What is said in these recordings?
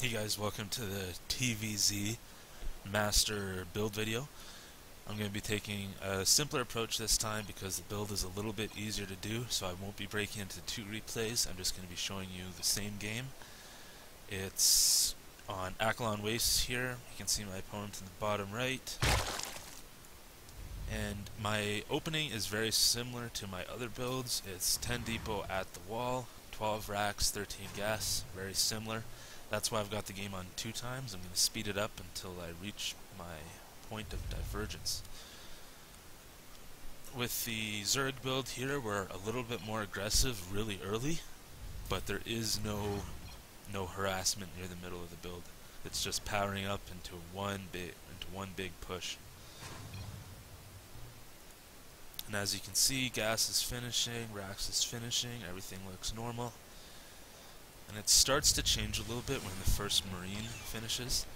Hey guys, welcome to the TvZ master build video. I'm going to be taking a simpler approach this time because the build is a little bit easier to do, so I won't be breaking into two replays. I'm just going to be showing you the same game. It's on Allin Wastes here. You can see my opponent in the bottom right. And my opening is very similar to my other builds. It's 10 depot at the wall, 12 racks, 13 gas, very similar. That's why I've got the game on 2 times. I'm going to speed it up until I reach my point of divergence. With the Zerg build here, we're a little bit more aggressive really early, but there is no harassment near the middle of the build. It's just powering up into one big push. And as you can see, gas is finishing, racks is finishing, everything looks normal. And it starts to change a little bit when the first Marine finishes.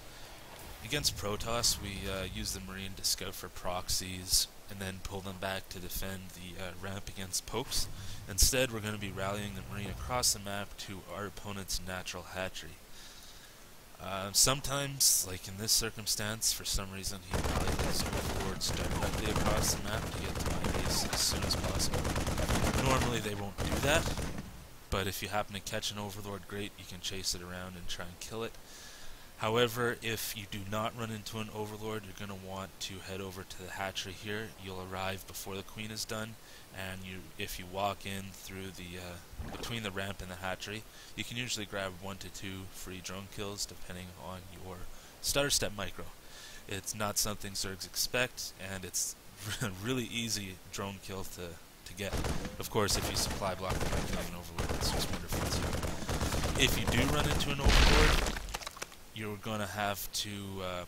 Against Protoss, we use the Marine to scout for proxies and then pull them back to defend the ramp against pokes. Instead, we're going to be rallying the Marine across the map to our opponent's natural hatchery. Sometimes, like in this circumstance, for some reason he rallied his overlords directly across the map to get to my base as soon as possible. Normally they won't do that, but if you happen to catch an overlord, great, you can chase it around and try and kill it. However, if you do not run into an overlord, you're going to want to head over to the hatchery here. You'll arrive before the queen is done, and if you walk in through the between the ramp and the hatchery, you can usually grab 1 to 2 free drone kills depending on your stutter step micro. It's not something Zergs expect, and it's a really easy drone kill to get. Of course, if you supply block by killing an overlord, it's just wonderful too. If you do run into an overlord, you're going to have to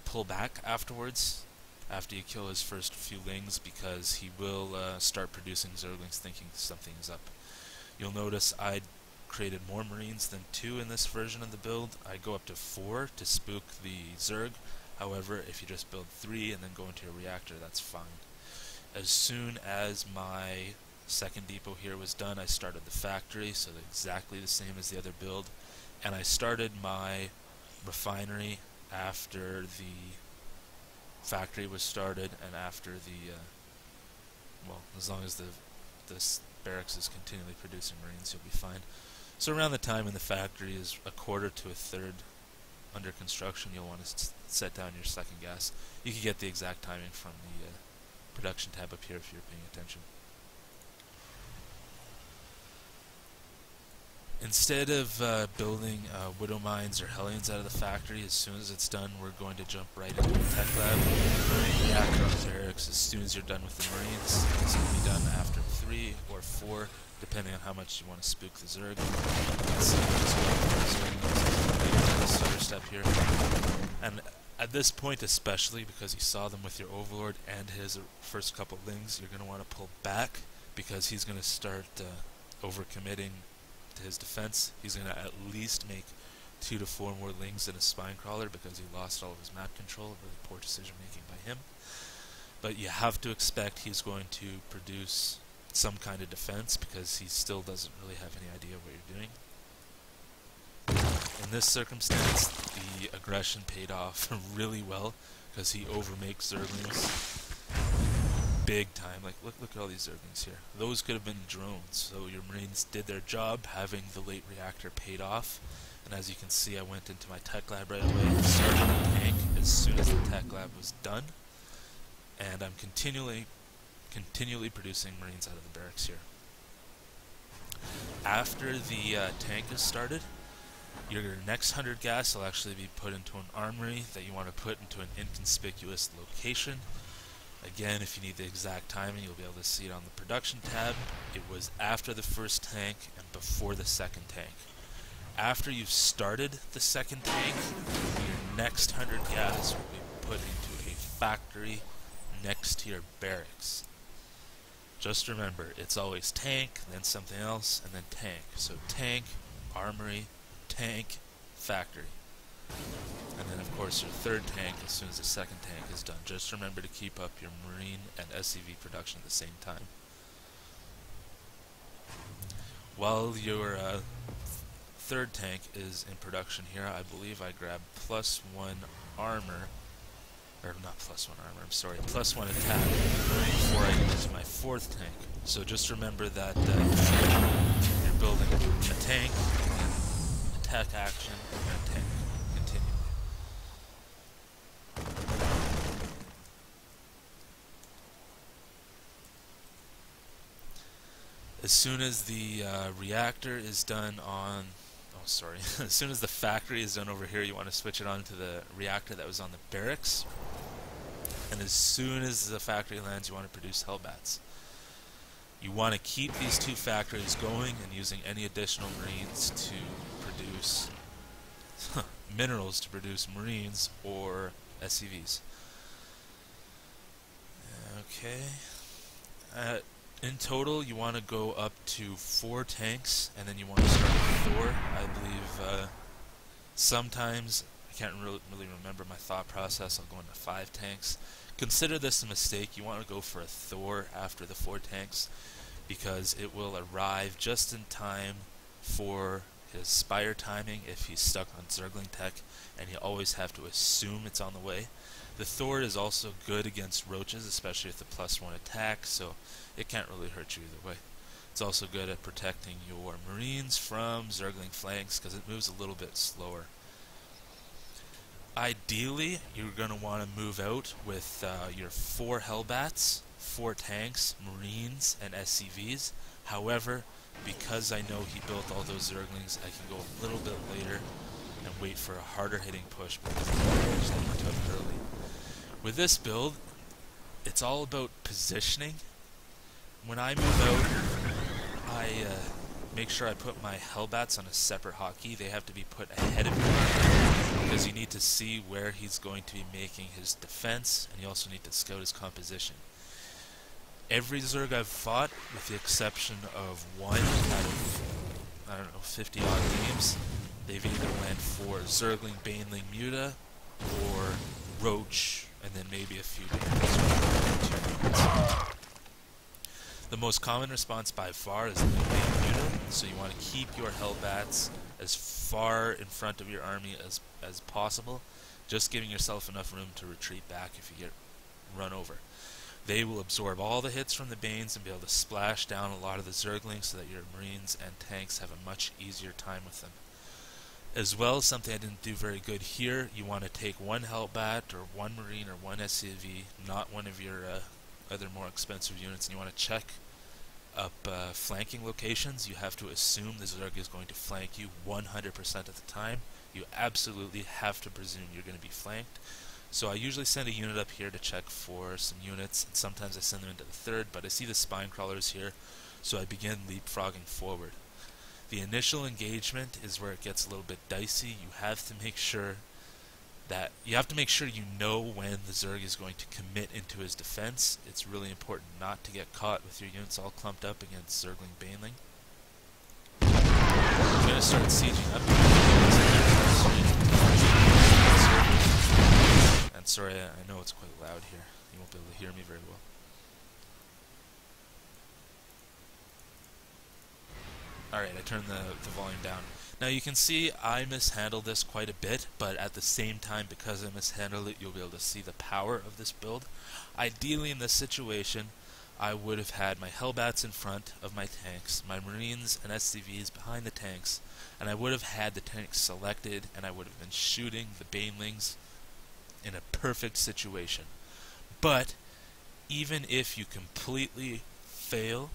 pull back afterwards, after you kill his first few lings, because he will start producing Zerglings thinking something is up. You'll notice I created more Marines than 2 in this version of the build. I go up to 4 to spook the Zerg. However, if you just build 3 and then go into your reactor, that's fine. As soon as my second depot here was done, I started the factory, so exactly the same as the other build, and I started my refinery after the factory was started and after the well, as long as this barracks is continually producing Marines, you'll be fine. So around the time when the factory is a quarter to a third under construction, you'll want to set down your second gas. You can get the exact timing from the production tab up here if you're paying attention. Instead of building Widow Mines or Hellions out of the factory, as soon as it's done, we're going to jump right into the tech lab. Reactor on barracks as soon as you're done with the Marines. It's going to be done after 3 or 4, depending on how much you want to spook the Zerg. Stutter step here. And at this point especially, because you saw them with your Overlord and his first couple lings, you're going to want to pull back, because he's going to start overcommitting to his defense. He's going to at least make 2 to 4 more lings than a spine crawler because he lost all of his map control. Really poor decision making by him. But you have to expect he's going to produce some kind of defense because he still doesn't really have any idea what you're doing. In this circumstance, the aggression paid off really well because he overmakes Zerglings big time. Like, look at all these Zerglings here. Those could have been drones, so your Marines did their job. Having the late reactor paid off, and as you can see, I went into my tech lab right away, started the tank as soon as the tech lab was done, and I'm continually producing Marines out of the barracks here. After the tank is started, your next 100 gas will actually be put into an armory that you want to put into an inconspicuous location. Again, if you need the exact timing, you'll be able to see it on the production tab. It was after the first tank and before the second tank. After you've started the second tank, your next 100 gas will be put into a factory next to your barracks. Just remember, it's always tank, then something else, and then tank. So tank, armory, tank, factory. And then of course your third tank as soon as the second tank is done. Just remember to keep up your Marine and SCV production at the same time. While your third tank is in production here. I believe I grabbed +1 armor, or not +1 armor, I'm sorry, +1 attack before I get to my fourth tank. So just remember that you're building a tank, attack action, and a tank continually. As soon as the reactor is done on, as soon as the factory is done over here, you want to switch it on to the reactor that was on the barracks. And as soon as the factory lands, you want to produce Hellbats. You want to keep these two factories going and using any additional marines to produce minerals to produce marines or SCVs. Okay. In total, you want to go up to 4 tanks, and then you want to start with Thor. I believe sometimes, I can't really remember my thought process, I'll go into 5 tanks. Consider this a mistake. You want to go for a Thor after the 4 tanks, because it will arrive just in time for his Spire timing if he's stuck on Zergling tech, and you always have to assume it's on the way. The Thor is also good against roaches, especially with the +1 attack, so it can't really hurt you either way. It's also good at protecting your marines from Zergling flanks because it moves a little bit slower. Ideally, you're going to want to move out with your 4 Hellbats, 4 tanks, marines, and SCVs. However, because I know he built all those Zerglings, I can go a little bit later and wait for a harder hitting push because of the damage that he took early. With this build, it's all about positioning. When I move out, I make sure I put my Hellbats on a separate hotkey. They have to be put ahead of me because you need to see where he's going to be making his defense, and you also need to scout his composition. Every Zerg I've fought, with the exception of 1 out of, I don't know, 50 odd games, they've either went for Zergling, Baneling, Muta, or Roach, and then maybe a few damage. The most common response by far is Baneling Muta, so you want to keep your Hellbats as far in front of your army as possible, just giving yourself enough room to retreat back if you get run over. They will absorb all the hits from the Banes and be able to splash down a lot of the Zerglings so that your marines and tanks have a much easier time with them. As well, something I didn't do very good here, you want to take 1 Hellbat or 1 Marine or 1 SCV, not one of your other more expensive units, and you want to check up flanking locations. You have to assume the Zerg is going to flank you 100% of the time. You absolutely have to presume you're going to be flanked. So I usually send a unit up here to check for some units, and sometimes I send them into the 3rd, but I see the spine crawlers here, so I begin leapfrogging forward. The initial engagement is where it gets a little bit dicey. You have to make sure you know when the Zerg is going to commit into his defense. It's really important not to get caught with your units all clumped up against Zergling Baneling. I'm going to start sieging up. And sorry, I know it's quite loud here. You won't be able to hear me very well. Alright, I turned the volume down. Now you can see I mishandled this quite a bit, but at the same time, because I mishandled it, you'll be able to see the power of this build. Ideally in this situation, I would have had my Hellbats in front of my tanks, my Marines and SCVs behind the tanks, and I would have had the tanks selected, and I would have been shooting the Banelings in a perfect situation. But even if you completely fail,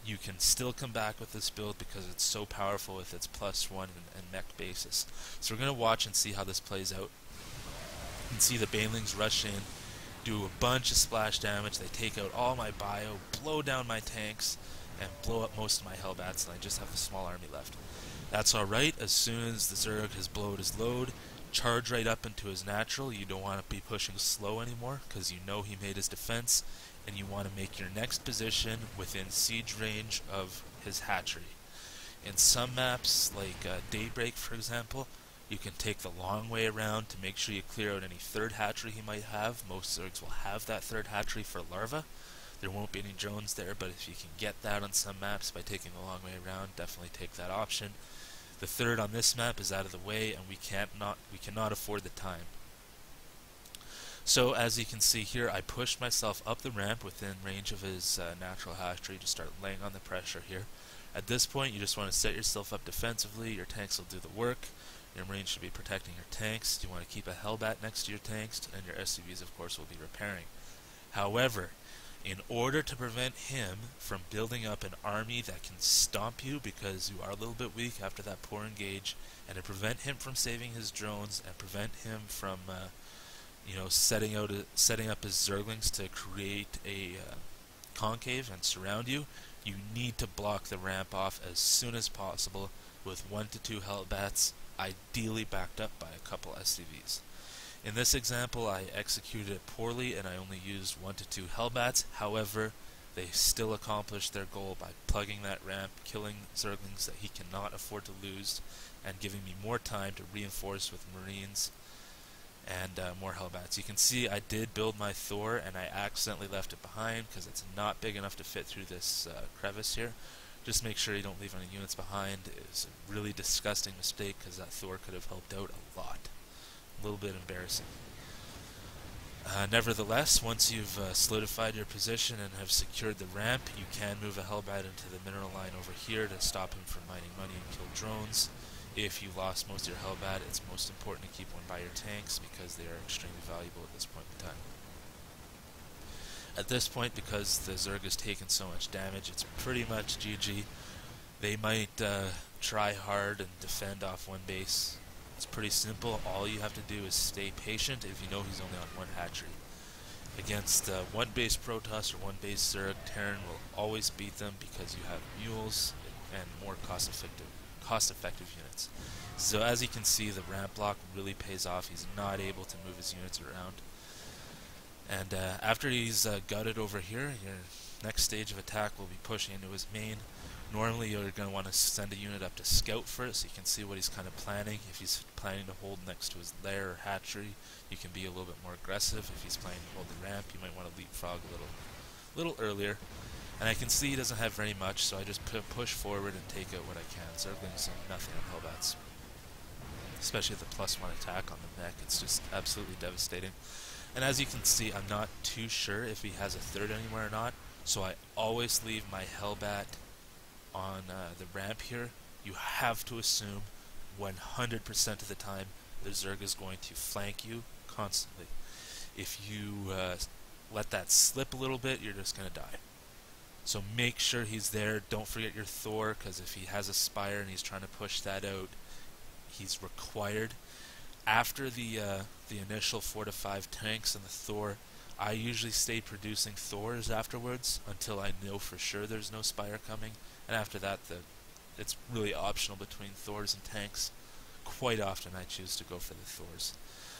you can still come back with this build because it's so powerful with its +1 and mech basis. So we're going to watch and see how this plays out. You can see the Banelings rush in, do a bunch of splash damage, they take out all my bio, blow down my tanks, and blow up most of my Hellbats, and I just have a small army left. That's alright. As soon as the Zerg has blowed his load, charge right up into his natural. You don't want to be pushing slow anymore because you know he made his defense, and you want to make your next position within siege range of his hatchery. In some maps, like Daybreak for example, you can take the long way around to make sure you clear out any 3rd hatchery he might have. Most Zergs will have that 3rd hatchery for larva. There won't be any drones there, but if you can get that on some maps by taking the long way around, definitely take that option. The third on this map is out of the way, and we cannot afford the time. So as you can see here, I pushed myself up the ramp within range of his natural hatchery to start laying on the pressure here. At this point, you just want to set yourself up defensively. Your tanks will do the work. Your Marines should be protecting your tanks. You want to keep a Hellbat next to your tanks, and your SCVs, of course, will be repairing. However, in order to prevent him from building up an army that can stomp you because you are a little bit weak after that poor engage, and to prevent him from saving his drones, and prevent him from setting up his Zerglings to create a concave and surround you, you need to block the ramp off as soon as possible with 1 to 2 Hellbats, ideally backed up by a couple SCVs. In this example, I executed it poorly and I only used 1 to 2 Hellbats. However, they still accomplished their goal by plugging that ramp, killing Zerglings that he cannot afford to lose, and giving me more time to reinforce with Marines and more Hellbats. You can see I did build my Thor, and I accidentally left it behind because it's not big enough to fit through this crevice here. Just make sure you don't leave any units behind. It was a really disgusting mistake because that Thor could have helped out a lot. A little bit embarrassing. Nevertheless, once you've solidified your position and have secured the ramp, you can move a Hellbat into the mineral line over here to stop him from mining money and kill drones. If you lost most of your Hellbat, it's most important to keep one by your tanks because they are extremely valuable at this point in time. At this point, because the Zerg has taken so much damage, it's pretty much GG. They might try hard and defend off one base. It's pretty simple. All you have to do is stay patient if you know he's only on one hatchery. Against one base Protoss or one base Zerg, Terran will always beat them because you have mules and more cost-effective units. So as you can see, the ramp block really pays off. He's not able to move his units around. And after he's gutted over here, your next stage of attack will be pushing into his main. Normally you're going to want to send a unit up to scout first so you can see what he's kind of planning. If he's planning to hold next to his lair or hatchery, you can be a little bit more aggressive. If he's planning to hold the ramp, you might want to leapfrog a little earlier. And I can see he doesn't have very much, so I just push forward and take out what I can. Zerglings and nothing on Hellbats. Especially the +1 attack on the mech, it's just absolutely devastating. And as you can see, I'm not too sure if he has a third anywhere or not, so I always leave my Hellbat on the ramp here. You have to assume 100% of the time the Zerg is going to flank you constantly. If you let that slip a little bit, you're just going to die. So make sure he's there. Don't forget your Thor, because if he has a Spire and he's trying to push that out, he's required. After the initial 4 to 5 tanks and the Thor, I usually stay producing Thors afterwards until I know for sure there's no Spire coming. And after that, it's really optional between Thors and tanks. Quite often I choose to go for the Thors.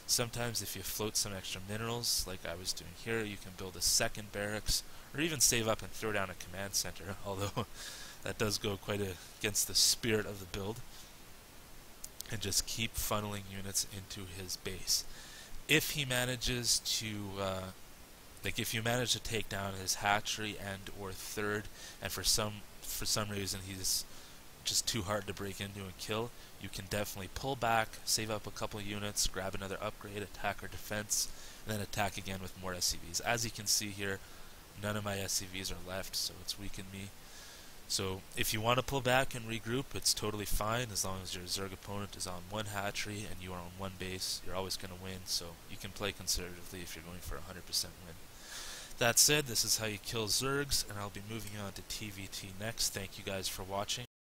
Sometimes if you float some extra minerals, like I was doing here, you can build a second barracks, or even save up and throw down a command center, although that does go quite against the spirit of the build. And just keep funneling units into his base. If he manages to, if you manage to take down his hatchery and or third, and for some reason he's just too hard to break into and kill, you can definitely pull back, save up a couple units, grab another upgrade, attack or defense, and then attack again with more SCVs. As you can see here, none of my SCVs are left, so it's weakened me. So if you want to pull back and regroup, it's totally fine as long as your Zerg opponent is on one hatchery and you are on one base. You're always going to win, so you can play conservatively if you're going for a 100% win. That said, this is how you kill Zergs, and I'll be moving on to TvT next. Thank you guys for watching.